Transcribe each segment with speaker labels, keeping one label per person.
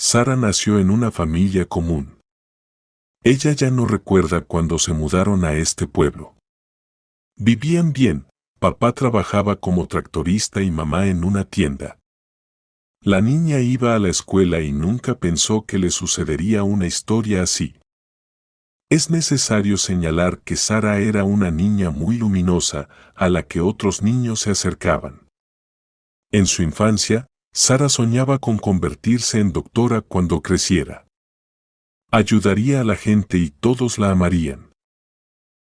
Speaker 1: Sara nació en una familia común. Ella ya no recuerda cuando se mudaron a este pueblo. Vivían bien, papá trabajaba como tractorista y mamá en una tienda. La niña iba a la escuela y nunca pensó que le sucedería una historia así. Es necesario señalar que Sara era una niña muy luminosa, a la que otros niños se acercaban. En su infancia, Sara soñaba con convertirse en doctora cuando creciera. Ayudaría a la gente y todos la amarían.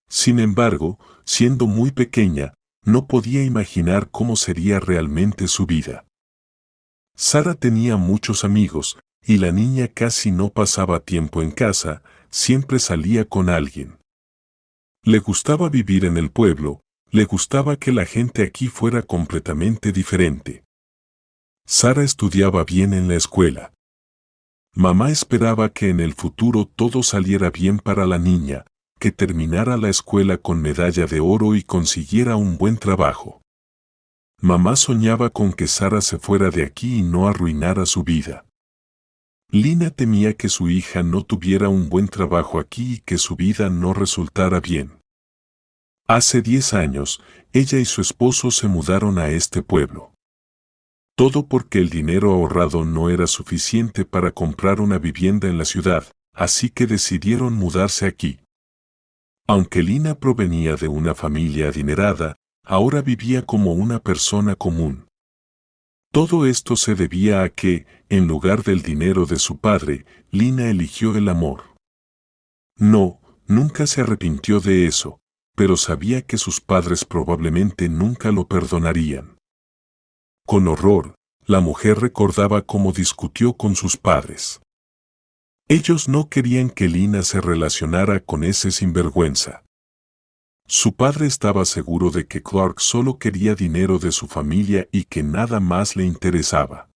Speaker 1: Sin embargo, siendo muy pequeña, no podía imaginar cómo sería realmente su vida. Sara tenía muchos amigos, y la niña casi no pasaba tiempo en casa, siempre salía con alguien. Le gustaba vivir en el pueblo, le gustaba que la gente aquí fuera completamente diferente. Sara estudiaba bien en la escuela. Mamá esperaba que en el futuro todo saliera bien para la niña, que terminara la escuela con medalla de oro y consiguiera un buen trabajo. Mamá soñaba con que Sara se fuera de aquí y no arruinara su vida. Lina temía que su hija no tuviera un buen trabajo aquí y que su vida no resultara bien. Hace 10 años, ella y su esposo se mudaron a este pueblo. Todo porque el dinero ahorrado no era suficiente para comprar una vivienda en la ciudad, así que decidieron mudarse aquí. Aunque Lina provenía de una familia adinerada, ahora vivía como una persona común. Todo esto se debía a que, en lugar del dinero de su padre, Lina eligió el amor. No, nunca se arrepintió de eso, pero sabía que sus padres probablemente nunca lo perdonarían. Con horror, la mujer recordaba cómo discutió con sus padres. Ellos no querían que Lina se relacionara con ese sinvergüenza. Su padre estaba seguro de que Clark solo quería dinero de su familia y que nada más le interesaba.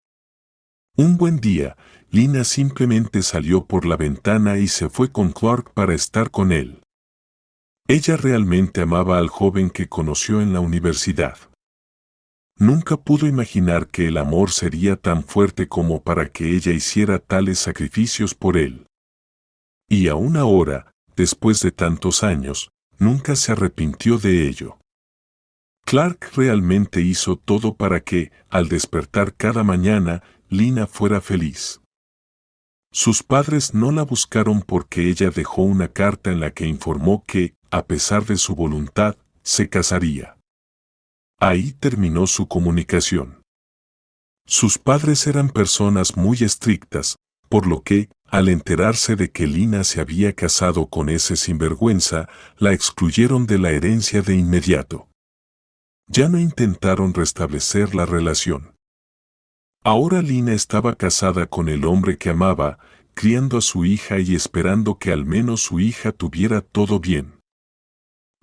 Speaker 1: Un buen día, Lina simplemente salió por la ventana y se fue con Clark para estar con él. Ella realmente amaba al joven que conoció en la universidad. Nunca pudo imaginar que el amor sería tan fuerte como para que ella hiciera tales sacrificios por él. Y aún ahora, después de tantos años, nunca se arrepintió de ello. Clark realmente hizo todo para que, al despertar cada mañana, Lina fuera feliz. Sus padres no la buscaron porque ella dejó una carta en la que informó que, a pesar de su voluntad, se casaría. Ahí terminó su comunicación. Sus padres eran personas muy estrictas, por lo que, al enterarse de que Lina se había casado con ese sinvergüenza, la excluyeron de la herencia de inmediato. Ya no intentaron restablecer la relación. Ahora Lina estaba casada con el hombre que amaba, criando a su hija y esperando que al menos su hija tuviera todo bien.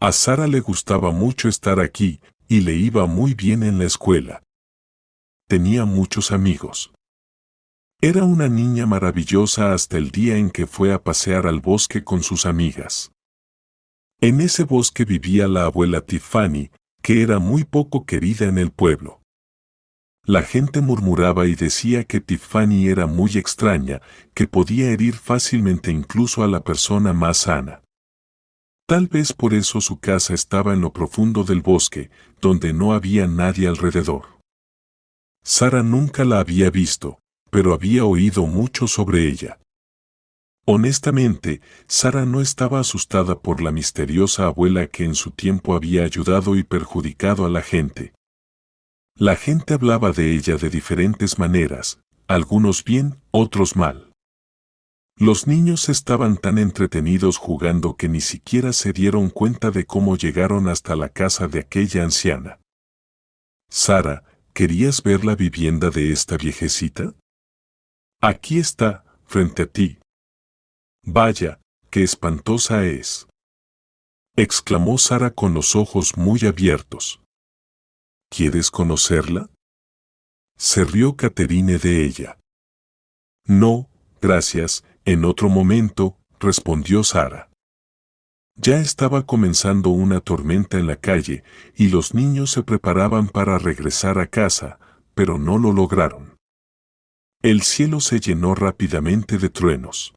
Speaker 1: A Sara le gustaba mucho estar aquí, y le iba muy bien en la escuela. Tenía muchos amigos. Era una niña maravillosa hasta el día en que fue a pasear al bosque con sus amigas. En ese bosque vivía la abuela Tiffany, que era muy poco querida en el pueblo. La gente murmuraba y decía que Tiffany era muy extraña, que podía herir fácilmente incluso a la persona más sana. Tal vez por eso su casa estaba en lo profundo del bosque, donde no había nadie alrededor. Sara nunca la había visto, pero había oído mucho sobre ella. Honestamente, Sara no estaba asustada por la misteriosa abuela que en su tiempo había ayudado y perjudicado a la gente. La gente hablaba de ella de diferentes maneras, algunos bien, otros mal. Los niños estaban tan entretenidos jugando que ni siquiera se dieron cuenta de cómo llegaron hasta la casa de aquella anciana. Sara, ¿querías ver la vivienda de esta viejecita? Aquí está, frente a ti. Vaya, qué espantosa es, exclamó Sara con los ojos muy abiertos. ¿Quieres conocerla? Se rió Catherine de ella. No, gracias, en otro momento, respondió Sara. Ya estaba comenzando una tormenta en la calle, y los niños se preparaban para regresar a casa, pero no lo lograron. El cielo se llenó rápidamente de truenos.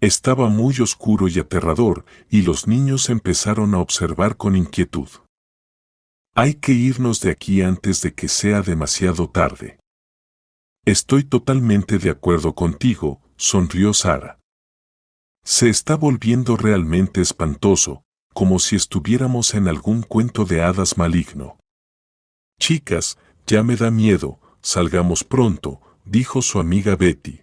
Speaker 1: Estaba muy oscuro y aterrador, y los niños empezaron a observar con inquietud. Hay que irnos de aquí antes de que sea demasiado tarde. Estoy totalmente de acuerdo contigo, sonrió Sara. Se está volviendo realmente espantoso, como si estuviéramos en algún cuento de hadas maligno. Chicas, ya me da miedo, salgamos pronto, dijo su amiga Betty.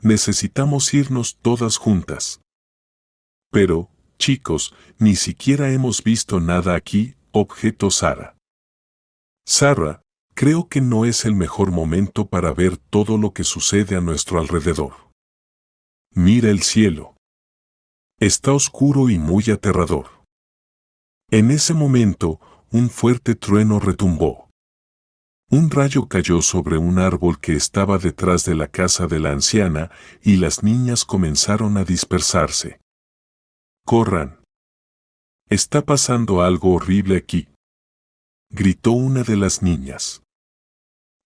Speaker 1: Necesitamos irnos todas juntas. Pero, chicos, ni siquiera hemos visto nada aquí, objetó Sara. Sara, creo que no es el mejor momento para ver todo lo que sucede a nuestro alrededor. Mira el cielo. Está oscuro y muy aterrador. En ese momento, un fuerte trueno retumbó. Un rayo cayó sobre un árbol que estaba detrás de la casa de la anciana y las niñas comenzaron a dispersarse. ¡Corran! Está pasando algo horrible aquí, gritó una de las niñas.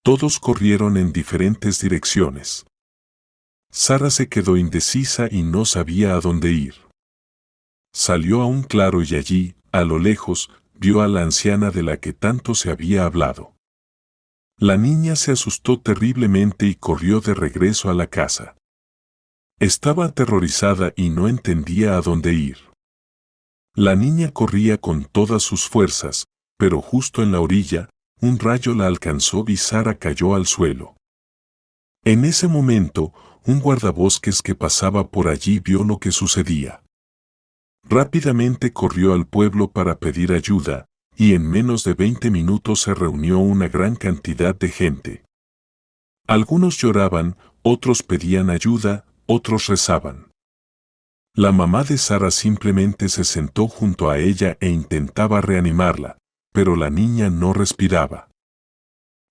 Speaker 1: Todos corrieron en diferentes direcciones. Sara se quedó indecisa y no sabía a dónde ir. Salió a un claro y allí, a lo lejos, vio a la anciana de la que tanto se había hablado. La niña se asustó terriblemente y corrió de regreso a la casa. Estaba aterrorizada y no entendía a dónde ir. La niña corría con todas sus fuerzas, pero justo en la orilla, un rayo la alcanzó y Sara cayó al suelo. En ese momento, un guardabosques que pasaba por allí vio lo que sucedía. Rápidamente corrió al pueblo para pedir ayuda, y en menos de 20 minutos se reunió una gran cantidad de gente. Algunos lloraban, otros pedían ayuda, otros rezaban. La mamá de Sara simplemente se sentó junto a ella e intentaba reanimarla, pero la niña no respiraba.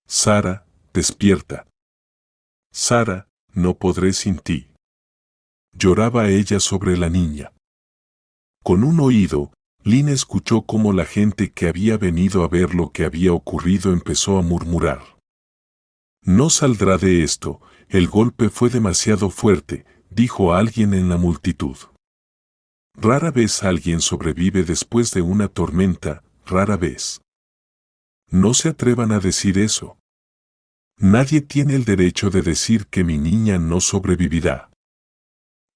Speaker 1: Sara, despierta. Sara, no podré sin ti. Lloraba ella sobre la niña. Con un oído, Lina escuchó cómo la gente que había venido a ver lo que había ocurrido empezó a murmurar. No saldrá de esto, el golpe fue demasiado fuerte, dijo alguien en la multitud. Rara vez alguien sobrevive después de una tormenta, rara vez. No se atrevan a decir eso. Nadie tiene el derecho de decir que mi niña no sobrevivirá.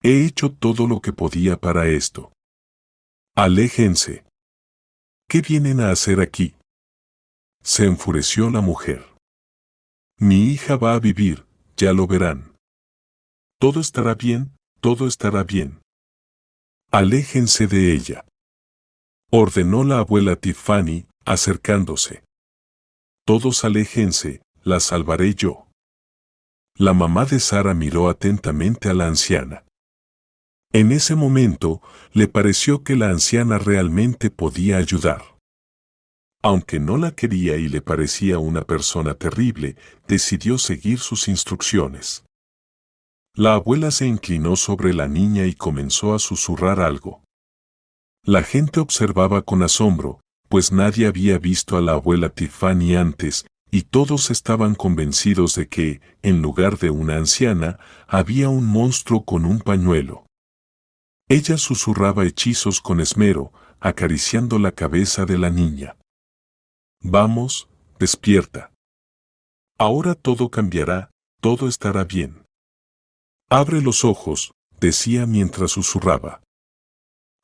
Speaker 1: He hecho todo lo que podía para esto. Aléjense. ¿Qué vienen a hacer aquí? Se enfureció la mujer. Mi hija va a vivir, ya lo verán. Todo estará bien, todo estará bien. Aléjense de ella. Ordenó la abuela Tiffany, acercándose. Todos aléjense, la salvaré yo. La mamá de Sara miró atentamente a la anciana. En ese momento, le pareció que la anciana realmente podía ayudar. Aunque no la quería y le parecía una persona terrible, decidió seguir sus instrucciones. La abuela se inclinó sobre la niña y comenzó a susurrar algo. La gente observaba con asombro, pues nadie había visto a la abuela Tiffany antes, y todos estaban convencidos de que, en lugar de una anciana, había un monstruo con un pañuelo. Ella susurraba hechizos con esmero, acariciando la cabeza de la niña. Vamos, despierta. Ahora todo cambiará, todo estará bien. Abre los ojos, decía mientras susurraba.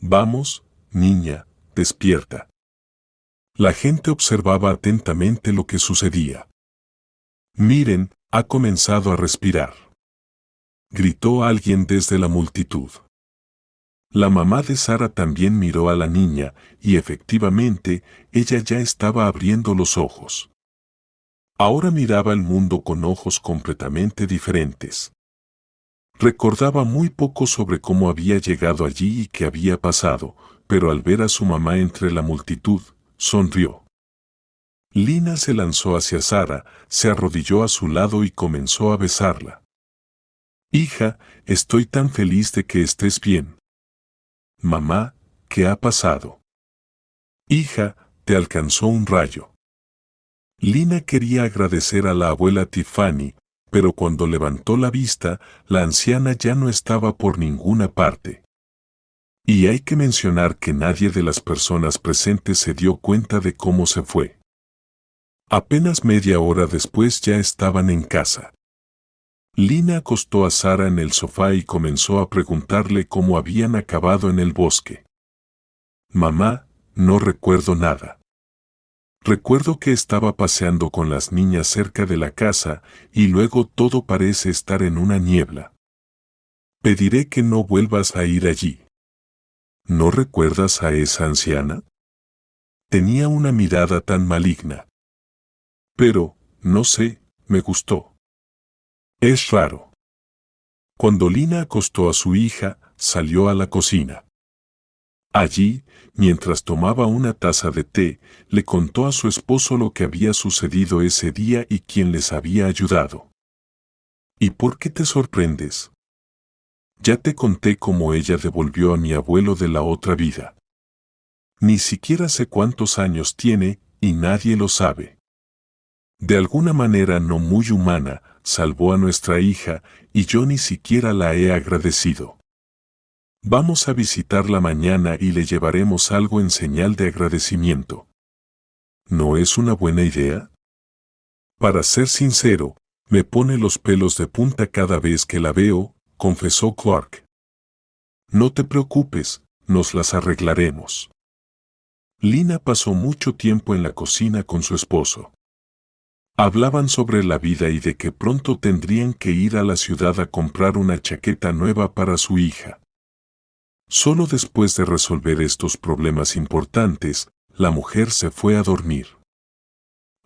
Speaker 1: Vamos, niña, despierta. La gente observaba atentamente lo que sucedía. Miren, ha comenzado a respirar. Gritó alguien desde la multitud. La mamá de Sara también miró a la niña, y efectivamente, ella ya estaba abriendo los ojos. Ahora miraba el mundo con ojos completamente diferentes. Recordaba muy poco sobre cómo había llegado allí y qué había pasado, pero al ver a su mamá entre la multitud, sonrió. Lina se lanzó hacia Sara, se arrodilló a su lado y comenzó a besarla. Hija, estoy tan feliz de que estés bien. Mamá, ¿qué ha pasado? Hija, te alcanzó un rayo. Lina quería agradecer a la abuela Tiffany, pero cuando levantó la vista, la anciana ya no estaba por ninguna parte. Y hay que mencionar que nadie de las personas presentes se dio cuenta de cómo se fue. Apenas media hora después ya estaban en casa. Lina acostó a Sara en el sofá y comenzó a preguntarle cómo habían acabado en el bosque. Mamá, no recuerdo nada. Recuerdo que estaba paseando con las niñas cerca de la casa y luego todo parece estar en una niebla. Pediré que no vuelvas a ir allí. ¿No recuerdas a esa anciana? Tenía una mirada tan maligna. Pero, no sé, me gustó. Es raro. Cuando Lina acostó a su hija, salió a la cocina. Allí, mientras tomaba una taza de té, le contó a su esposo lo que había sucedido ese día y quién les había ayudado. ¿Y por qué te sorprendes? Ya te conté cómo ella devolvió a mi abuelo de la otra vida. Ni siquiera sé cuántos años tiene, y nadie lo sabe. De alguna manera no muy humana, salvó a nuestra hija, y yo ni siquiera la he agradecido. Vamos a visitarla mañana y le llevaremos algo en señal de agradecimiento. ¿No es una buena idea? Para ser sincero, me pone los pelos de punta cada vez que la veo, confesó Clark. No te preocupes, nos las arreglaremos. Lina pasó mucho tiempo en la cocina con su esposo. Hablaban sobre la vida y de que pronto tendrían que ir a la ciudad a comprar una chaqueta nueva para su hija. Solo después de resolver estos problemas importantes, la mujer se fue a dormir.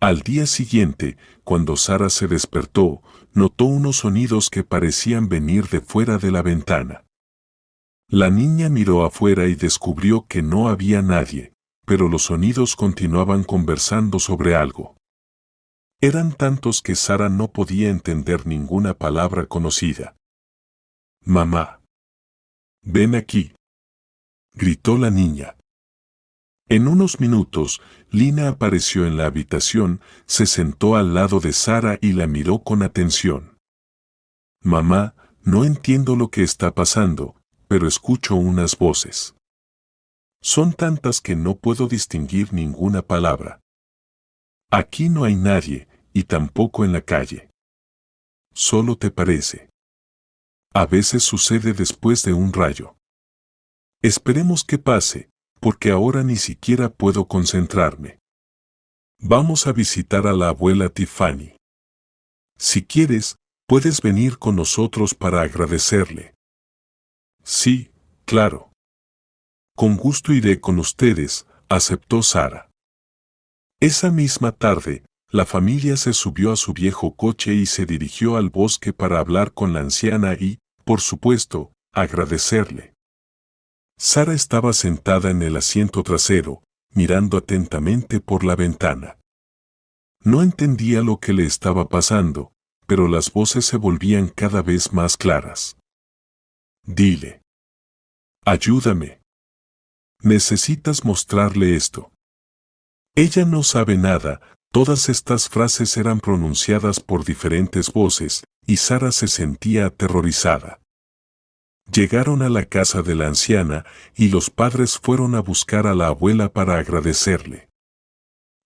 Speaker 1: Al día siguiente, cuando Sara se despertó, notó unos sonidos que parecían venir de fuera de la ventana. La niña miró afuera y descubrió que no había nadie, pero los sonidos continuaban conversando sobre algo. Eran tantos que Sara no podía entender ninguna palabra conocida. «Mamá. Ven aquí», gritó la niña. En unos minutos, Lina apareció en la habitación, se sentó al lado de Sara y la miró con atención. «Mamá, no entiendo lo que está pasando, pero escucho unas voces. Son tantas que no puedo distinguir ninguna palabra. Aquí no hay nadie, y tampoco en la calle. Solo te parece. A veces sucede después de un rayo. Esperemos que pase, porque ahora ni siquiera puedo concentrarme. Vamos a visitar a la abuela Tiffany. Si quieres, puedes venir con nosotros para agradecerle». «Sí, claro. Con gusto iré con ustedes», aceptó Sara. Esa misma tarde, la familia se subió a su viejo coche y se dirigió al bosque para hablar con la anciana y, por supuesto, agradecerle. Sara estaba sentada en el asiento trasero, mirando atentamente por la ventana. No entendía lo que le estaba pasando, pero las voces se volvían cada vez más claras. «Dile. Ayúdame. Necesitas mostrarle esto». Ella no sabe nada. Todas estas frases eran pronunciadas por diferentes voces, y Sara se sentía aterrorizada. Llegaron a la casa de la anciana, y los padres fueron a buscar a la abuela para agradecerle.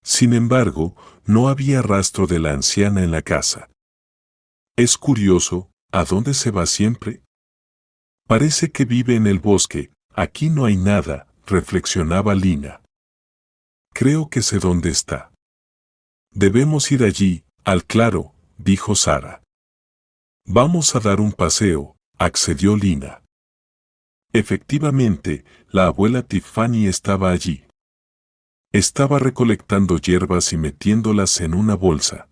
Speaker 1: Sin embargo, no había rastro de la anciana en la casa. Es curioso, ¿a dónde se va siempre? Parece que vive en el bosque, aquí no hay nada, reflexionaba Lina. Creo que sé dónde está. Debemos ir allí, al claro, dijo Sara. Vamos a dar un paseo, accedió Lina. Efectivamente, la abuela Tiffany estaba allí. Estaba recolectando hierbas y metiéndolas en una bolsa.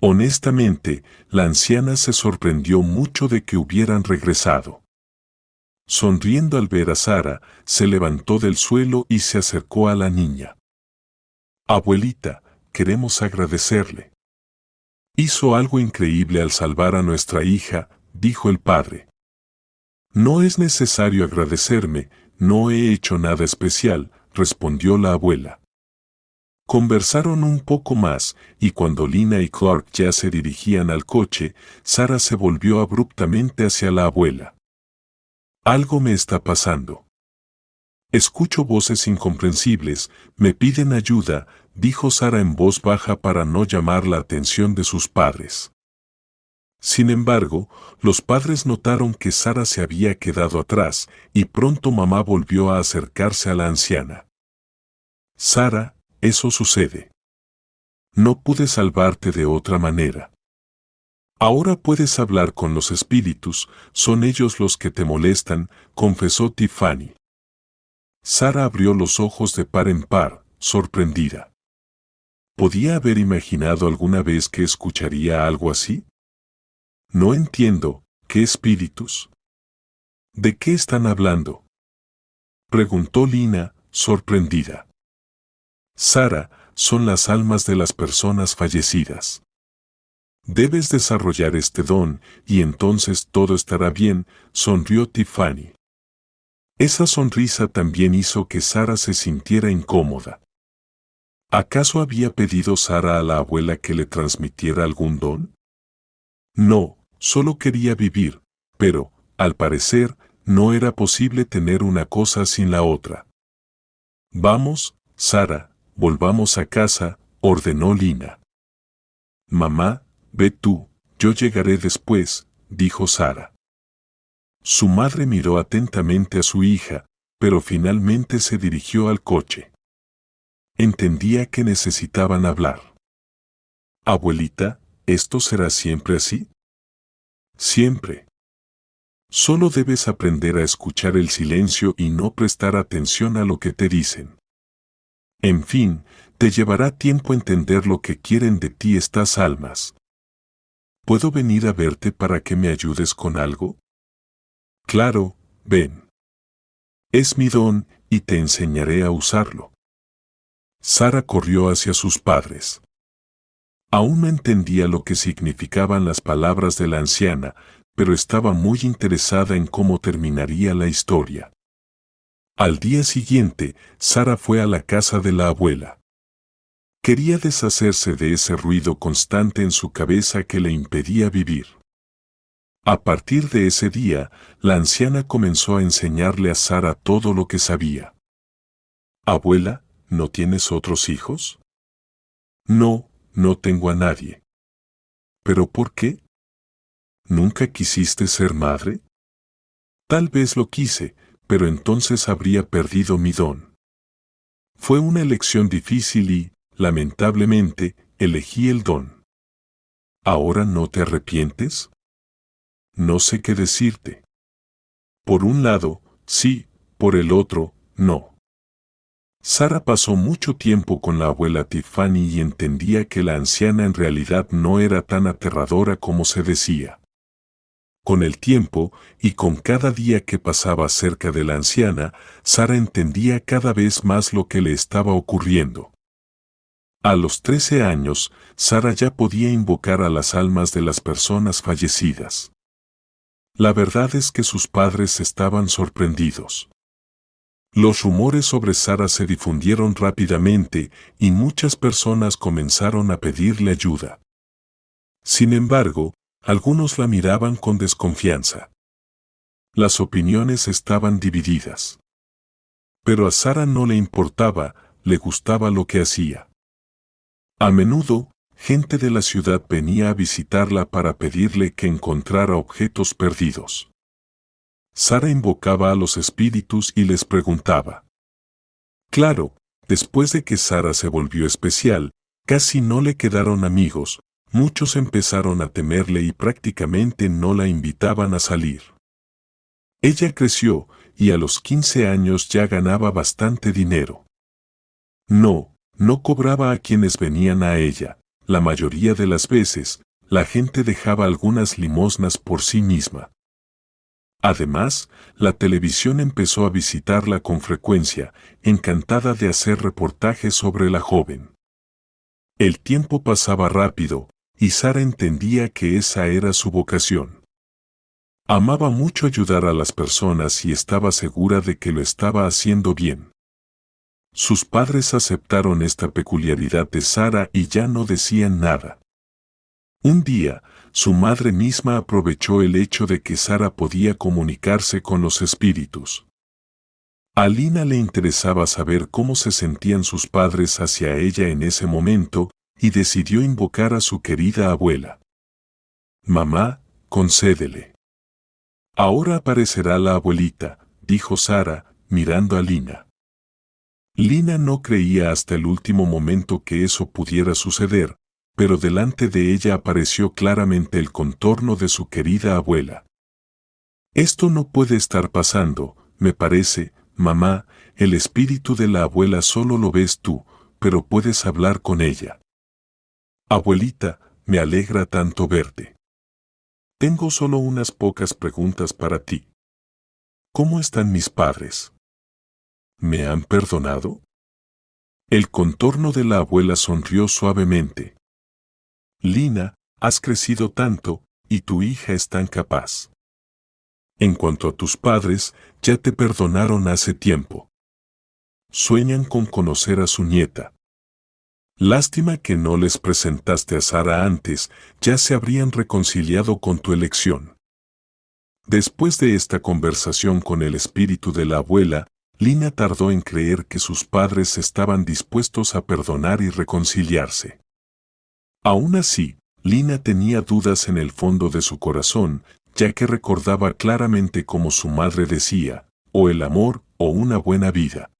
Speaker 1: Honestamente, la anciana se sorprendió mucho de que hubieran regresado. Sonriendo al ver a Sara, se levantó del suelo y se acercó a la niña. «Abuelita, queremos agradecerle. Hizo algo increíble al salvar a nuestra hija», dijo el padre. «No es necesario agradecerme, no he hecho nada especial», respondió la abuela. Conversaron un poco más, y cuando Lina y Clark ya se dirigían al coche, Sara se volvió abruptamente hacia la abuela. Algo me está pasando. Escucho voces incomprensibles, me piden ayuda, dijo Sara en voz baja para no llamar la atención de sus padres. Sin embargo, los padres notaron que Sara se había quedado atrás, y pronto mamá volvió a acercarse a la anciana. Sara, eso sucede. No pude salvarte de otra manera. Ahora puedes hablar con los espíritus, son ellos los que te molestan, confesó Tiffany. Sara abrió los ojos de par en par, sorprendida. ¿Podía haber imaginado alguna vez que escucharía algo así? No entiendo, ¿qué espíritus? ¿De qué están hablando? Preguntó Lina, sorprendida. Sara, son las almas de las personas fallecidas. Debes desarrollar este don, y entonces todo estará bien, sonrió Tiffany. Esa sonrisa también hizo que Sara se sintiera incómoda. ¿Acaso había pedido Sara a la abuela que le transmitiera algún don? No, solo quería vivir, pero, al parecer, no era posible tener una cosa sin la otra. Vamos, Sara, volvamos a casa, ordenó Lina. Mamá, ve tú, yo llegaré después, dijo Sara. Su madre miró atentamente a su hija, pero finalmente se dirigió al coche. Entendía que necesitaban hablar. Abuelita, ¿esto será siempre así? Siempre. Solo debes aprender a escuchar el silencio y no prestar atención a lo que te dicen. En fin, te llevará tiempo entender lo que quieren de ti estas almas. ¿Puedo venir a verte para que me ayudes con algo? Claro, ven. Es mi don, y te enseñaré a usarlo. Sara corrió hacia sus padres. Aún no entendía lo que significaban las palabras de la anciana, pero estaba muy interesada en cómo terminaría la historia. Al día siguiente, Sara fue a la casa de la abuela. Quería deshacerse de ese ruido constante en su cabeza que le impedía vivir. A partir de ese día, la anciana comenzó a enseñarle a Sara todo lo que sabía. Abuela, ¿no tienes otros hijos? No, no tengo a nadie. ¿Pero por qué? ¿Nunca quisiste ser madre? Tal vez lo quise, pero entonces habría perdido mi don. Fue una elección difícil y, lamentablemente, elegí el don. ¿Ahora no te arrepientes? No sé qué decirte. Por un lado, sí, por el otro, no. Sara pasó mucho tiempo con la abuela Tiffany y entendía que la anciana en realidad no era tan aterradora como se decía. Con el tiempo, y con cada día que pasaba cerca de la anciana, Sara entendía cada vez más lo que le estaba ocurriendo. A los 13 años, Sara ya podía invocar a las almas de las personas fallecidas. La verdad es que sus padres estaban sorprendidos. Los rumores sobre Sara se difundieron rápidamente y muchas personas comenzaron a pedirle ayuda. Sin embargo, algunos la miraban con desconfianza. Las opiniones estaban divididas. Pero a Sara no le importaba, le gustaba lo que hacía. A menudo, gente de la ciudad venía a visitarla para pedirle que encontrara objetos perdidos. Sara invocaba a los espíritus y les preguntaba. Claro, después de que Sara se volvió especial, casi no le quedaron amigos, muchos empezaron a temerle y prácticamente no la invitaban a salir. Ella creció, y a los 15 años ya ganaba bastante dinero. No cobraba a quienes venían a ella. La mayoría de las veces, la gente dejaba algunas limosnas por sí misma. Además, la televisión empezó a visitarla con frecuencia, encantada de hacer reportajes sobre la joven. El tiempo pasaba rápido, y Sara entendía que esa era su vocación. Amaba mucho ayudar a las personas y estaba segura de que lo estaba haciendo bien. Sus padres aceptaron esta peculiaridad de Sara y ya no decían nada. Un día, su madre misma aprovechó el hecho de que Sara podía comunicarse con los espíritus. A Lina le interesaba saber cómo se sentían sus padres hacia ella en ese momento y decidió invocar a su querida abuela. «Mamá, concédele». «Ahora aparecerá la abuelita», dijo Sara, mirando a Lina. Lina no creía hasta el último momento que eso pudiera suceder, pero delante de ella apareció claramente el contorno de su querida abuela. «Esto no puede estar pasando, me parece, mamá, el espíritu de la abuela solo lo ves tú, pero puedes hablar con ella». «Abuelita, me alegra tanto verte. Tengo solo unas pocas preguntas para ti. ¿Cómo están mis padres? ¿Me han perdonado?» El contorno de la abuela sonrió suavemente. «Lina, has crecido tanto, y tu hija es tan capaz. En cuanto a tus padres, ya te perdonaron hace tiempo. Sueñan con conocer a su nieta. Lástima que no les presentaste a Sara antes, ya se habrían reconciliado con tu elección». Después de esta conversación con el espíritu de la abuela, Lina tardó en creer que sus padres estaban dispuestos a perdonar y reconciliarse. Aún así, Lina tenía dudas en el fondo de su corazón, ya que recordaba claramente como su madre decía, o el amor o una buena vida.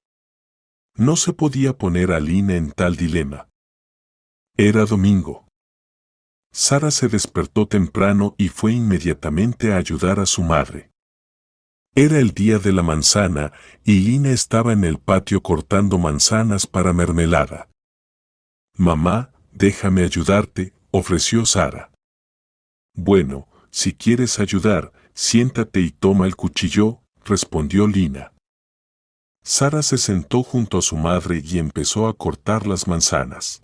Speaker 1: No se podía poner a Lina en tal dilema. Era domingo. Sara se despertó temprano y fue inmediatamente a ayudar a su madre. Era el día de la manzana y Lina estaba en el patio cortando manzanas para mermelada. «Mamá, déjame ayudarte», ofreció Sara. «Bueno, si quieres ayudar, siéntate y toma el cuchillo», respondió Lina. Sara se sentó junto a su madre y empezó a cortar las manzanas.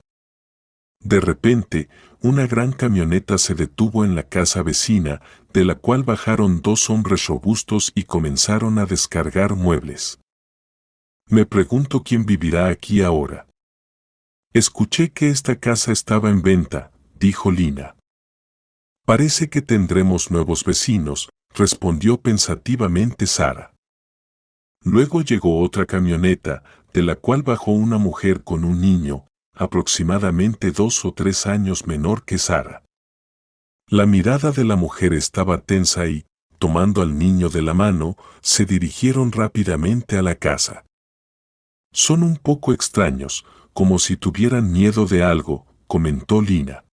Speaker 1: De repente, una gran camioneta se detuvo en la casa vecina, de la cual bajaron dos hombres robustos y comenzaron a descargar muebles. «Me pregunto quién vivirá aquí ahora». «Escuché que esta casa estaba en venta», dijo Lina. «Parece que tendremos nuevos vecinos», respondió pensativamente Sara. Luego llegó otra camioneta, de la cual bajó una mujer con un niño, aproximadamente 2 o 3 años menor que Sara. La mirada de la mujer estaba tensa y, tomando al niño de la mano, se dirigieron rápidamente a la casa. «Son un poco extraños, como si tuvieran miedo de algo», comentó Lina.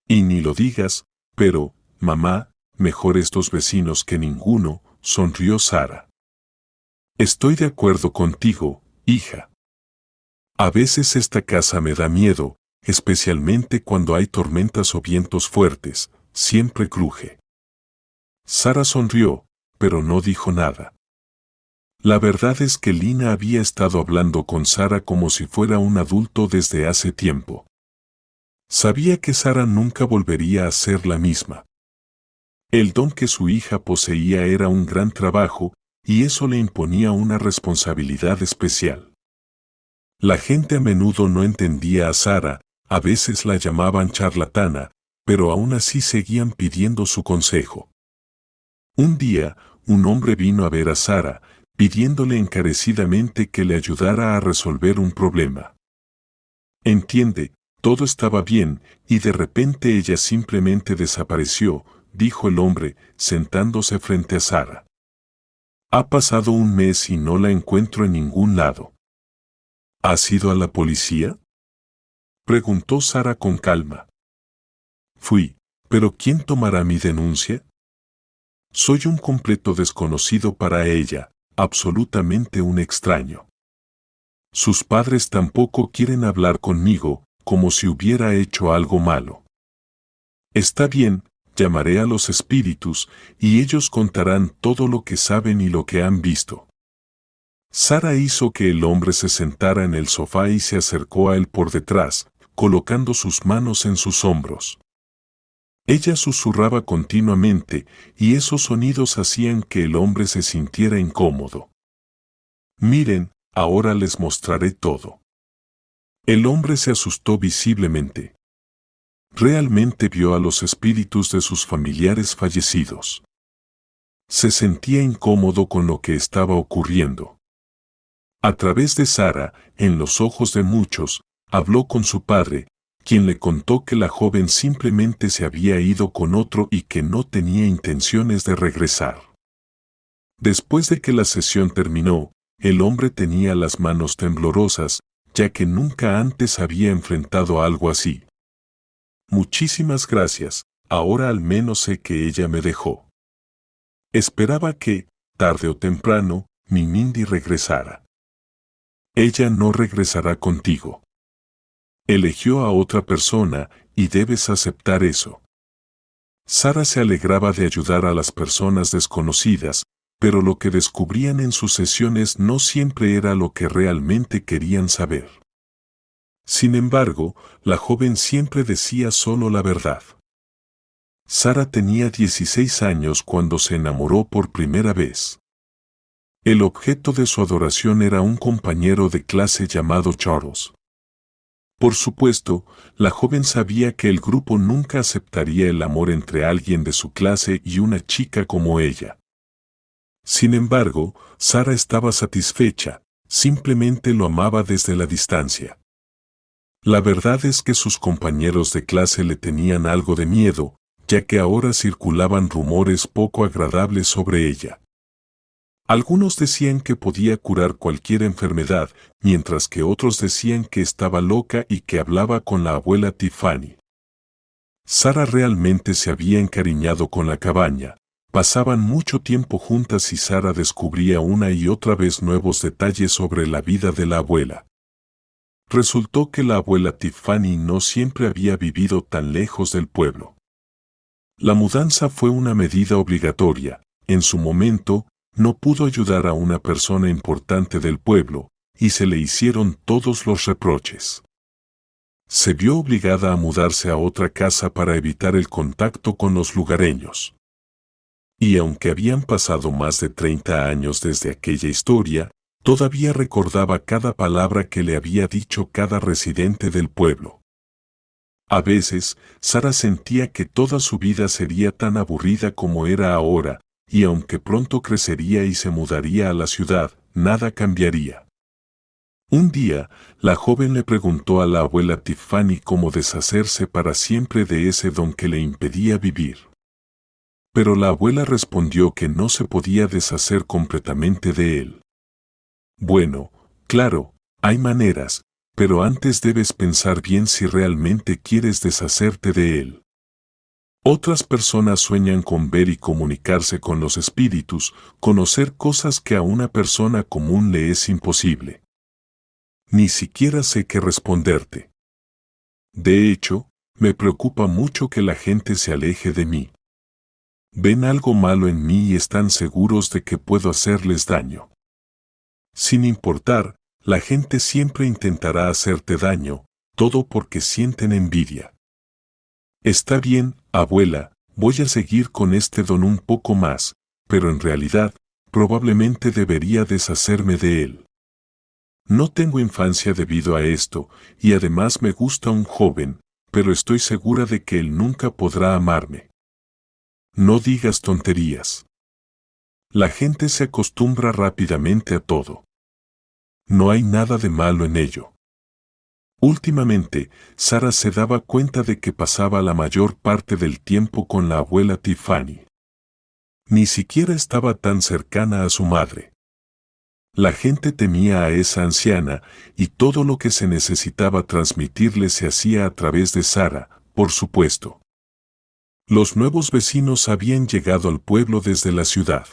Speaker 1: «Y ni lo digas, pero, mamá, mejor estos vecinos que ninguno», sonrió Sara. «Estoy de acuerdo contigo, hija. A veces esta casa me da miedo, especialmente cuando hay tormentas o vientos fuertes, siempre cruje». Sara sonrió, pero no dijo nada. La verdad es que Lina había estado hablando con Sara como si fuera un adulto desde hace tiempo. Sabía que Sara nunca volvería a ser la misma. El don que su hija poseía era un gran trabajo, y eso le imponía una responsabilidad especial. La gente a menudo no entendía a Sara, a veces la llamaban charlatana, pero aún así seguían pidiendo su consejo. Un día, un hombre vino a ver a Sara, pidiéndole encarecidamente que le ayudara a resolver un problema. «Entiende, todo estaba bien, y de repente ella simplemente desapareció», dijo el hombre, sentándose frente a Sara. «Ha pasado un mes y no la encuentro en ningún lado». «¿Has ido a la policía?», preguntó Sara con calma. «Fui, pero ¿quién tomará mi denuncia? Soy un completo desconocido para ella, absolutamente un extraño. Sus padres tampoco quieren hablar conmigo, como si hubiera hecho algo malo. Está bien, llamaré a los espíritus, y ellos contarán todo lo que saben y lo que han visto». Sara hizo que el hombre se sentara en el sofá y se acercó a él por detrás, colocando sus manos en sus hombros. Ella susurraba continuamente, y esos sonidos hacían que el hombre se sintiera incómodo. «Miren», ahora les mostraré todo. El hombre se asustó visiblemente. Realmente vio a los espíritus de sus familiares fallecidos. Se sentía incómodo con lo que estaba ocurriendo. A través de Sara, en los ojos de muchos, habló con su padre, quien le contó que la joven simplemente se había ido con otro y que no tenía intenciones de regresar. Después de que la sesión terminó, el hombre tenía las manos temblorosas, ya que nunca antes había enfrentado algo así. Muchísimas gracias, ahora al menos sé que ella me dejó. Esperaba que, tarde o temprano, mi Mindy regresara. Ella no regresará contigo. Eligió a otra persona y debes aceptar eso. Sara se alegraba de ayudar a las personas desconocidas, pero lo que descubrían en sus sesiones no siempre era lo que realmente querían saber. Sin embargo, la joven siempre decía solo la verdad. Sara tenía 16 años cuando se enamoró por primera vez. El objeto de su adoración era un compañero de clase llamado Charles. Por supuesto, la joven sabía que el grupo nunca aceptaría el amor entre alguien de su clase y una chica como ella. Sin embargo, Sara estaba satisfecha, simplemente lo amaba desde la distancia. La verdad es que sus compañeros de clase le tenían algo de miedo, ya que ahora circulaban rumores poco agradables sobre ella. Algunos decían que podía curar cualquier enfermedad, mientras que otros decían que estaba loca y que hablaba con la abuela Tiffany. Sara realmente se había encariñado con la cabaña. Pasaban mucho tiempo juntas y Sara descubría una y otra vez nuevos detalles sobre la vida de la abuela. Resultó que la abuela Tiffany no siempre había vivido tan lejos del pueblo. La mudanza fue una medida obligatoria. En su momento, no pudo ayudar a una persona importante del pueblo, y se le hicieron todos los reproches. Se vio obligada a mudarse a otra casa para evitar el contacto con los lugareños. Y aunque habían pasado más de 30 años desde aquella historia, todavía recordaba cada palabra que le había dicho cada residente del pueblo. A veces, Sara sentía que toda su vida sería tan aburrida como era ahora, y aunque pronto crecería y se mudaría a la ciudad, nada cambiaría. Un día, la joven le preguntó a la abuela Tiffany cómo deshacerse para siempre de ese don que le impedía vivir. Pero la abuela respondió que no se podía deshacer completamente de él. Bueno, claro, hay maneras, pero antes debes pensar bien si realmente quieres deshacerte de él. Otras personas sueñan con ver y comunicarse con los espíritus, conocer cosas que a una persona común le es imposible. Ni siquiera sé qué responderte. De hecho, me preocupa mucho que la gente se aleje de mí. Ven algo malo en mí y están seguros de que puedo hacerles daño. Sin importar, la gente siempre intentará hacerte daño, todo porque sienten envidia. Está bien, abuela, voy a seguir con este don un poco más, pero en realidad, probablemente debería deshacerme de él. No tengo infancia debido a esto, y además me gusta un joven, pero estoy segura de que él nunca podrá amarme. No digas tonterías. La gente se acostumbra rápidamente a todo. No hay nada de malo en ello. Últimamente, Sara se daba cuenta de que pasaba la mayor parte del tiempo con la abuela Tiffany. Ni siquiera estaba tan cercana a su madre. La gente temía a esa anciana, y todo lo que se necesitaba transmitirle se hacía a través de Sara, por supuesto. Los nuevos vecinos habían llegado al pueblo desde la ciudad.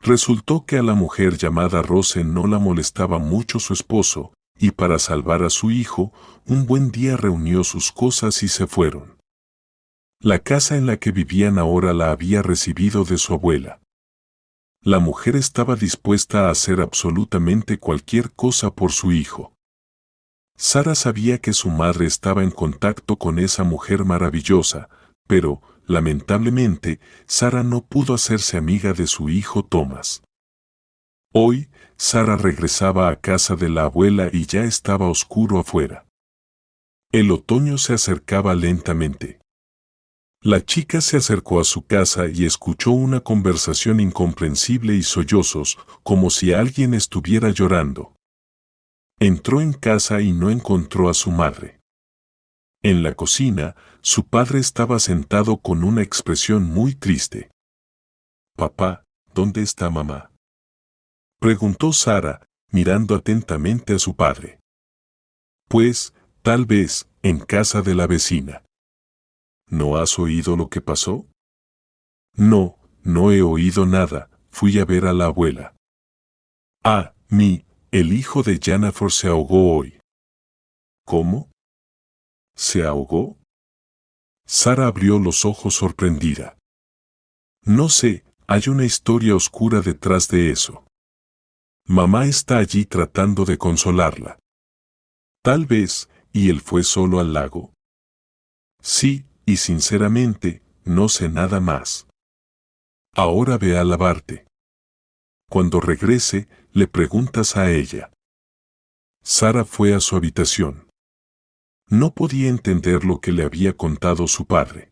Speaker 1: Resultó que a la mujer llamada Rose no la molestaba mucho su esposo, y para salvar a su hijo, un buen día reunió sus cosas y se fueron. La casa en la que vivían ahora la había recibido de su abuela. La mujer estaba dispuesta a hacer absolutamente cualquier cosa por su hijo. Sara sabía que su madre estaba en contacto con esa mujer maravillosa, pero, lamentablemente, Sara no pudo hacerse amiga de su hijo Thomas. Hoy, Sara regresaba a casa de la abuela y ya estaba oscuro afuera. El otoño se acercaba lentamente. La chica se acercó a su casa y escuchó una conversación incomprensible y sollozos, como si alguien estuviera llorando. Entró en casa y no encontró a su madre. En la cocina, su padre estaba sentado con una expresión muy triste. «Papá, ¿dónde está mamá?», preguntó Sara, mirando atentamente a su padre. «Pues, tal vez, en casa de la vecina». «¿No has oído lo que pasó?». «No, no he oído nada, fui a ver a la abuela». «Ah, el hijo de Jennifer se ahogó hoy». «¿Cómo? ¿Se ahogó?». Sara abrió los ojos sorprendida. «No sé, hay una historia oscura detrás de eso. Mamá está allí tratando de consolarla». «Tal vez, ¿y él fue solo al lago?». «Sí, y sinceramente, no sé nada más». «Ahora ve a lavarte. Cuando regrese, le preguntas a ella». Sara fue a su habitación. No podía entender lo que le había contado su padre.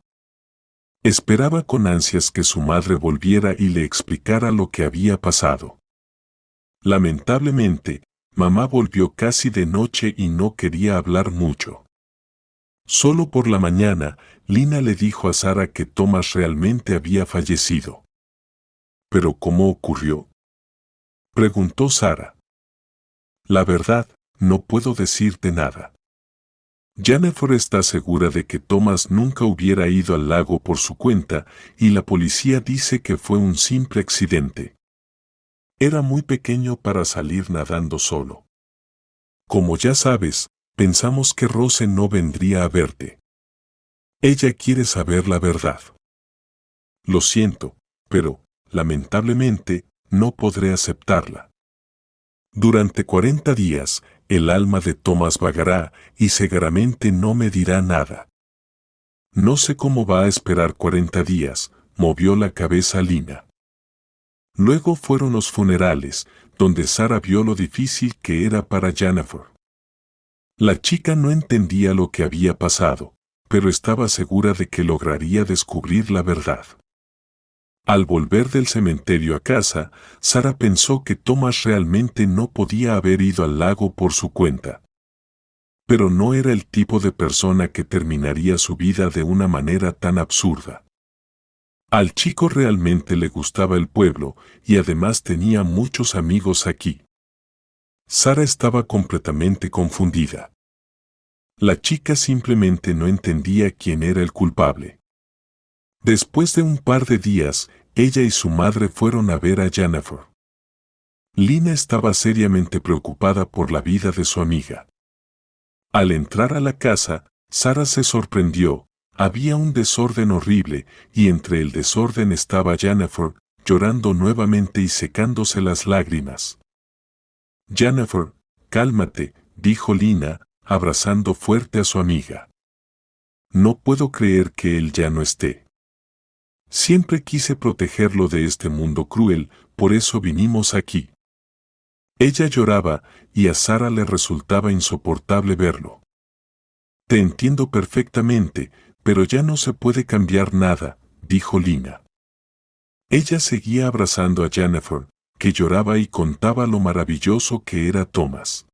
Speaker 1: Esperaba con ansias que su madre volviera y le explicara lo que había pasado. Lamentablemente, mamá volvió casi de noche y no quería hablar mucho. Solo por la mañana, Lina le dijo a Sara que Thomas realmente había fallecido. ¿Pero cómo ocurrió?, preguntó Sara. «La verdad, no puedo decirte nada. Jennifer está segura de que Thomas nunca hubiera ido al lago por su cuenta y la policía dice que fue un simple accidente. Era muy pequeño para salir nadando solo. Como ya sabes, pensamos que Rose no vendría a verte. Ella quiere saber la verdad. Lo siento, pero, lamentablemente, no podré aceptarla. Durante 40 días, el alma de Thomas vagará y seguramente no me dirá nada». «No sé cómo va a esperar 40 días», movió la cabeza Lina. Luego fueron los funerales, donde Sara vio lo difícil que era para Jennifer. La chica no entendía lo que había pasado, pero estaba segura de que lograría descubrir la verdad. Al volver del cementerio a casa, Sara pensó que Thomas realmente no podía haber ido al lago por su cuenta. Pero no era el tipo de persona que terminaría su vida de una manera tan absurda. Al chico realmente le gustaba el pueblo y además tenía muchos amigos aquí. Sara estaba completamente confundida. La chica simplemente no entendía quién era el culpable. Después de un par de días, ella y su madre fueron a ver a Jennifer. Lina estaba seriamente preocupada por la vida de su amiga. Al entrar a la casa, Sara se sorprendió. Había un desorden horrible, y entre el desorden estaba Jennifer, llorando nuevamente y secándose las lágrimas. «Jennifer, cálmate», dijo Lina, abrazando fuerte a su amiga. «No puedo creer que él ya no esté. Siempre quise protegerlo de este mundo cruel, por eso vinimos aquí». Ella lloraba, y a Sara le resultaba insoportable verlo. «Te entiendo perfectamente, pero ya no se puede cambiar nada», dijo Lina. Ella seguía abrazando a Jennifer, que lloraba y contaba lo maravilloso que era Thomas.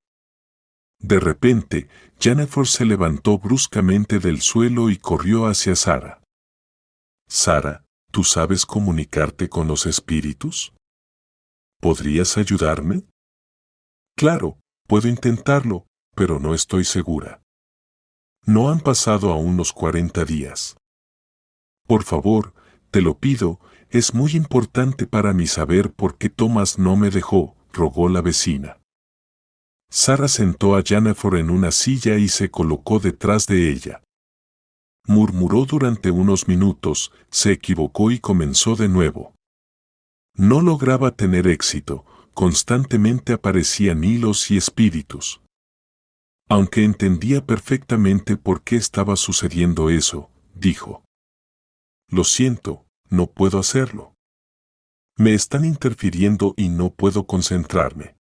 Speaker 1: De repente, Jennifer se levantó bruscamente del suelo y corrió hacia Sara. «Sara, ¿tú sabes comunicarte con los espíritus? ¿Podrías ayudarme?». «Claro, puedo intentarlo, pero no estoy segura. No han pasado aún los 40 días. Por favor, te lo pido, es muy importante para mí saber por qué Thomas no me dejó», rogó la vecina. Sara sentó a Jennifer en una silla y se colocó detrás de ella. Murmuró durante unos minutos, se equivocó y comenzó de nuevo. No lograba tener éxito, constantemente aparecían hilos y espíritus. Aunque entendía perfectamente por qué estaba sucediendo eso, dijo: «Lo siento, no puedo hacerlo». Me están interfiriendo y no puedo concentrarme.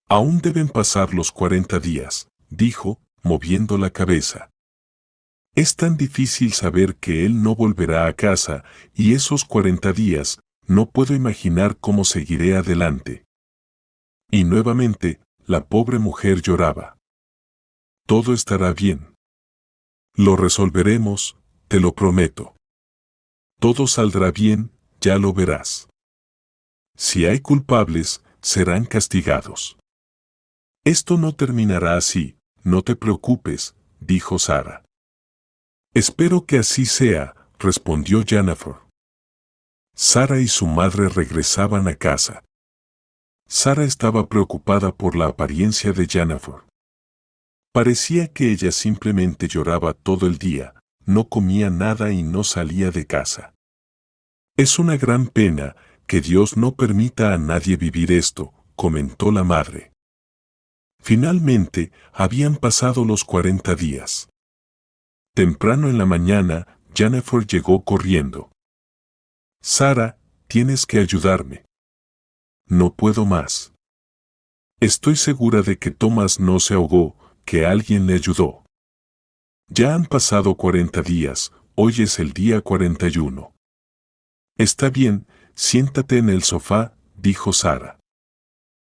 Speaker 1: Aún deben pasar los 40 días, dijo, moviendo la cabeza. Es tan difícil saber que él no volverá a casa, y esos 40 días, no puedo imaginar cómo seguiré adelante. Y nuevamente, la pobre mujer lloraba. Todo estará bien. Lo resolveremos, te lo prometo. Todo saldrá bien, ya lo verás. Si hay culpables, serán castigados. Esto no terminará así, no te preocupes, dijo Sara. Espero que así sea, respondió Jennifer. Sara y su madre regresaban a casa. Sara estaba preocupada por la apariencia de Jennifer. Parecía que ella simplemente lloraba todo el día, no comía nada y no salía de casa. Es una gran pena que Dios no permita a nadie vivir esto, comentó la madre. Finalmente, habían pasado los 40 días. Temprano en la mañana, Jennifer llegó corriendo. Sara, tienes que ayudarme. No puedo más. Estoy segura de que Thomas no se ahogó, que alguien le ayudó. Ya han pasado 40 días, hoy es el día 41. Está bien, siéntate en el sofá, dijo Sara.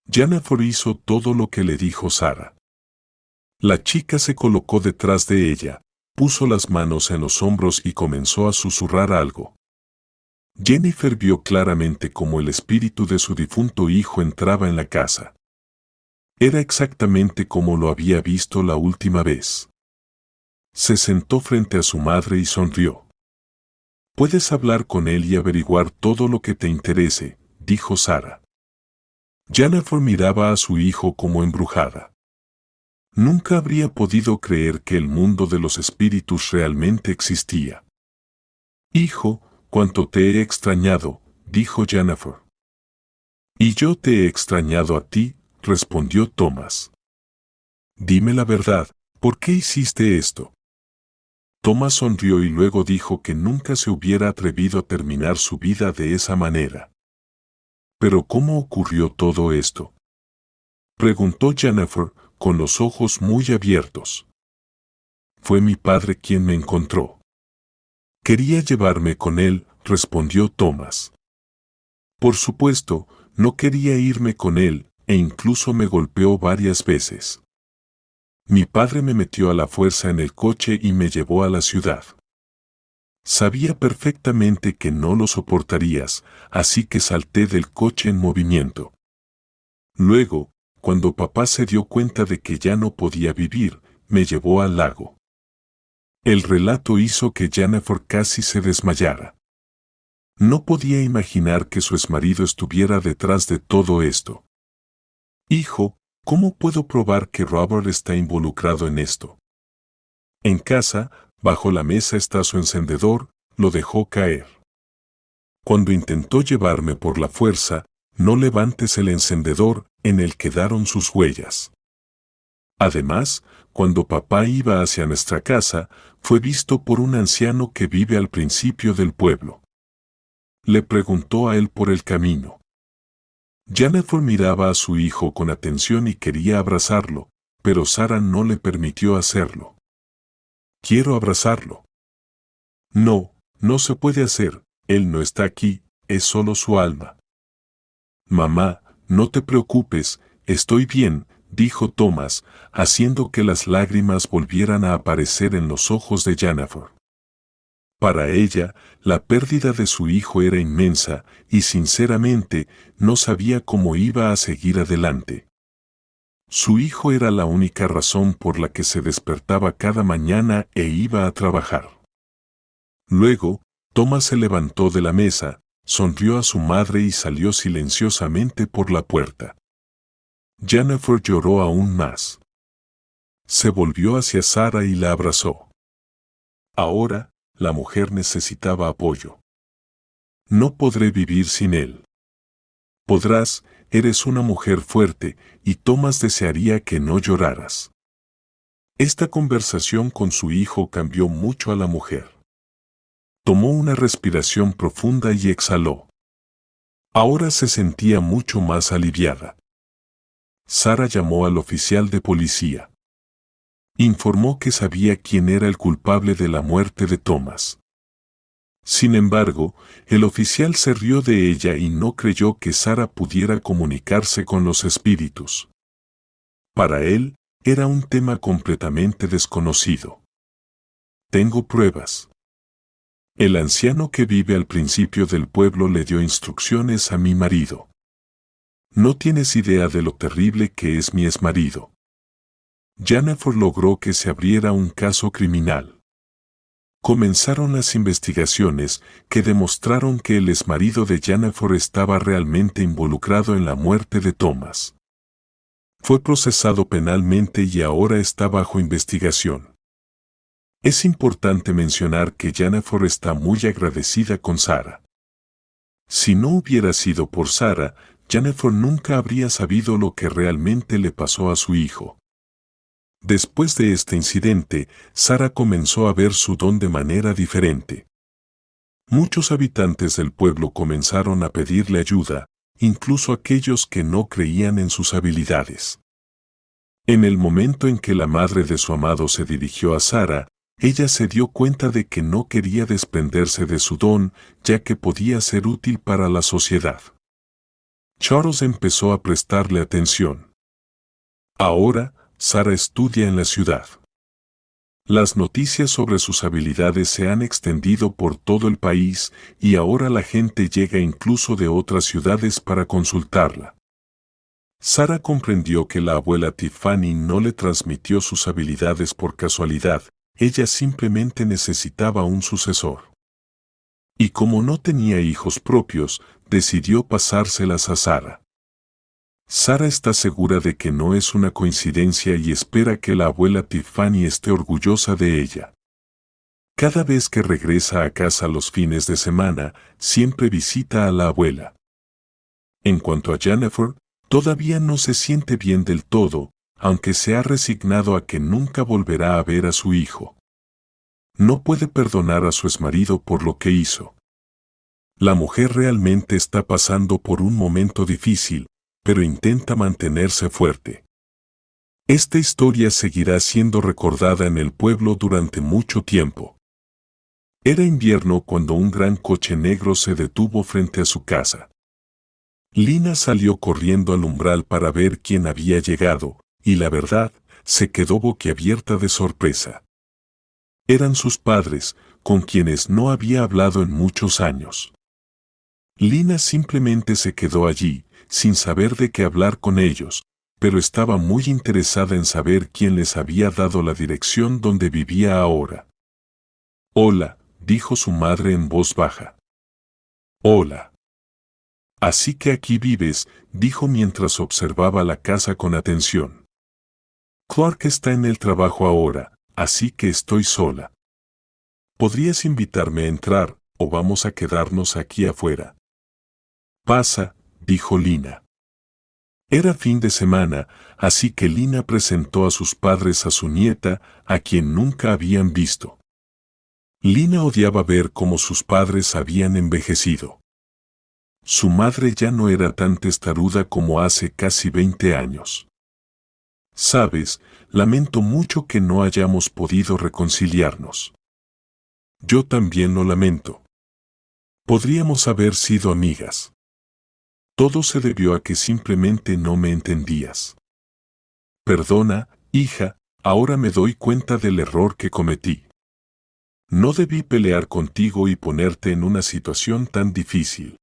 Speaker 1: Jennifer hizo todo lo que le dijo Sara. La chica se colocó detrás de ella, puso las manos en los hombros y comenzó a susurrar algo. Jennifer vio claramente cómo el espíritu de su difunto hijo entraba en la casa. Era exactamente como lo había visto la última vez. Se sentó frente a su madre y sonrió. Puedes hablar con él y averiguar todo lo que te interese, dijo Sara. Jennifer miraba a su hijo como embrujada. Nunca habría podido creer que el mundo de los espíritus realmente existía. Hijo, cuánto te he extrañado, dijo Jennifer. Y yo te he extrañado a ti, respondió Thomas. Dime la verdad, ¿por qué hiciste esto? Thomas sonrió y luego dijo que nunca se hubiera atrevido a terminar su vida de esa manera. ¿Pero cómo ocurrió todo esto?, preguntó Jennifer, con los ojos muy abiertos. Fue mi padre quien me encontró. Quería llevarme con él, respondió Thomas. Por supuesto, no quería irme con él, e incluso me golpeó varias veces. Mi padre me metió a la fuerza en el coche y me llevó a la ciudad. Sabía perfectamente que no lo soportarías, así que salté del coche en movimiento. Luego, cuando papá se dio cuenta de que ya no podía vivir, me llevó al lago. El relato hizo que Jennifer casi se desmayara. No podía imaginar que su exmarido estuviera detrás de todo esto. Hijo, ¿cómo puedo probar que Robert está involucrado en esto? En casa, bajo la mesa está su encendedor, lo dejó caer. Cuando intentó llevarme por la fuerza, no levantes el encendedor, en el quedaron sus huellas. Además, cuando papá iba hacia nuestra casa, fue visto por un anciano que vive al principio del pueblo. Le preguntó a él por el camino. Jennifer miraba a su hijo con atención y quería abrazarlo, pero Sara no le permitió hacerlo. Quiero abrazarlo. No, no se puede hacer, él no está aquí, es solo su alma. Mamá, no te preocupes, estoy bien, dijo Thomas, haciendo que las lágrimas volvieran a aparecer en los ojos de Jennifer. Para ella, la pérdida de su hijo era inmensa, y sinceramente, no sabía cómo iba a seguir adelante. Su hijo era la única razón por la que se despertaba cada mañana e iba a trabajar. Luego, Thomas se levantó de la mesa, sonrió a su madre y salió silenciosamente por la puerta. Jennifer lloró aún más. Se volvió hacia Sara y la abrazó. Ahora, la mujer necesitaba apoyo. No podré vivir sin él. Podrás, eres una mujer fuerte, y Thomas desearía que no lloraras. Esta conversación con su hijo cambió mucho a la mujer. Tomó una respiración profunda y exhaló. Ahora se sentía mucho más aliviada. Sara llamó al oficial de policía. Informó que sabía quién era el culpable de la muerte de Thomas. Sin embargo, el oficial se rió de ella y no creyó que Sara pudiera comunicarse con los espíritus. Para él, era un tema completamente desconocido. Tengo pruebas. El anciano que vive al principio del pueblo le dio instrucciones a mi marido. No tienes idea de lo terrible que es mi exmarido. Jennifer logró que se abriera un caso criminal. Comenzaron las investigaciones que demostraron que el exmarido de Jennifer estaba realmente involucrado en la muerte de Thomas. Fue procesado penalmente y ahora está bajo investigación. Es importante mencionar que Jennifer está muy agradecida con Sara. Si no hubiera sido por Sara, Jennifer nunca habría sabido lo que realmente le pasó a su hijo. Después de este incidente, Sara comenzó a ver su don de manera diferente. Muchos habitantes del pueblo comenzaron a pedirle ayuda, incluso aquellos que no creían en sus habilidades. En el momento en que la madre de su amado se dirigió a Sara, ella se dio cuenta de que no quería desprenderse de su don, ya que podía ser útil para la sociedad. Charles empezó a prestarle atención. Ahora, Sara estudia en la ciudad. Las noticias sobre sus habilidades se han extendido por todo el país y ahora la gente llega incluso de otras ciudades para consultarla. Sara comprendió que la abuela Tiffany no le transmitió sus habilidades por casualidad, ella simplemente necesitaba un sucesor. Y como no tenía hijos propios, decidió pasárselas a Sara. Sara está segura de que no es una coincidencia y espera que la abuela Tiffany esté orgullosa de ella. Cada vez que regresa a casa los fines de semana, siempre visita a la abuela. En cuanto a Jennifer, todavía no se siente bien del todo, aunque se ha resignado a que nunca volverá a ver a su hijo. No puede perdonar a su exmarido por lo que hizo. La mujer realmente está pasando por un momento difícil, pero intenta mantenerse fuerte. Esta historia seguirá siendo recordada en el pueblo durante mucho tiempo. Era invierno cuando un gran coche negro se detuvo frente a su casa. Lina salió corriendo al umbral para ver quién había llegado, y la verdad, se quedó boquiabierta de sorpresa. Eran sus padres, con quienes no había hablado en muchos años. Lina simplemente se quedó allí, sin saber de qué hablar con ellos, pero estaba muy interesada en saber quién les había dado la dirección donde vivía ahora. «Hola», dijo su madre en voz baja. «Hola. Así que aquí vives», dijo mientras observaba la casa con atención. «Clark está en el trabajo ahora, así que estoy sola. ¿Podrías invitarme a entrar, o vamos a quedarnos aquí afuera?» «Pasa», dijo Lina. Era fin de semana, así que Lina presentó a sus padres a su nieta, a quien nunca habían visto. Lina odiaba ver cómo sus padres habían envejecido. Su madre ya no era tan testaruda como hace casi 20 años. «Sabes, lamento mucho que no hayamos podido reconciliarnos». «Yo también lo lamento. Podríamos haber sido amigas. Todo se debió a que simplemente no me entendías. Perdona, hija, ahora me doy cuenta del error que cometí. No debí pelear contigo y ponerte en una situación tan difícil».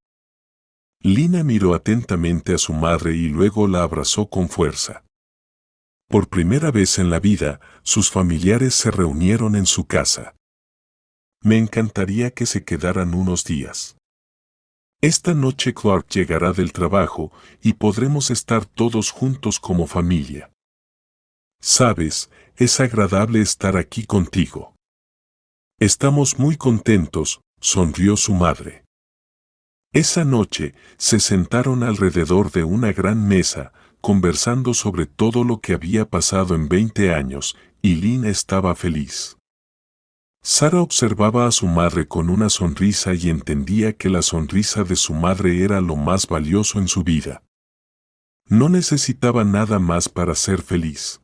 Speaker 1: Lina miró atentamente a su madre y luego la abrazó con fuerza. Por primera vez en la vida, sus familiares se reunieron en su casa. «Me encantaría que se quedaran unos días. Esta noche Clark llegará del trabajo y podremos estar todos juntos como familia. Sabes, es agradable estar aquí contigo». «Estamos muy contentos», sonrió su madre. Esa noche, se sentaron alrededor de una gran mesa, conversando sobre todo lo que había pasado en 20 años, y Lina estaba feliz. Sara observaba a su madre con una sonrisa y entendía que la sonrisa de su madre era lo más valioso en su vida. No necesitaba nada más para ser feliz.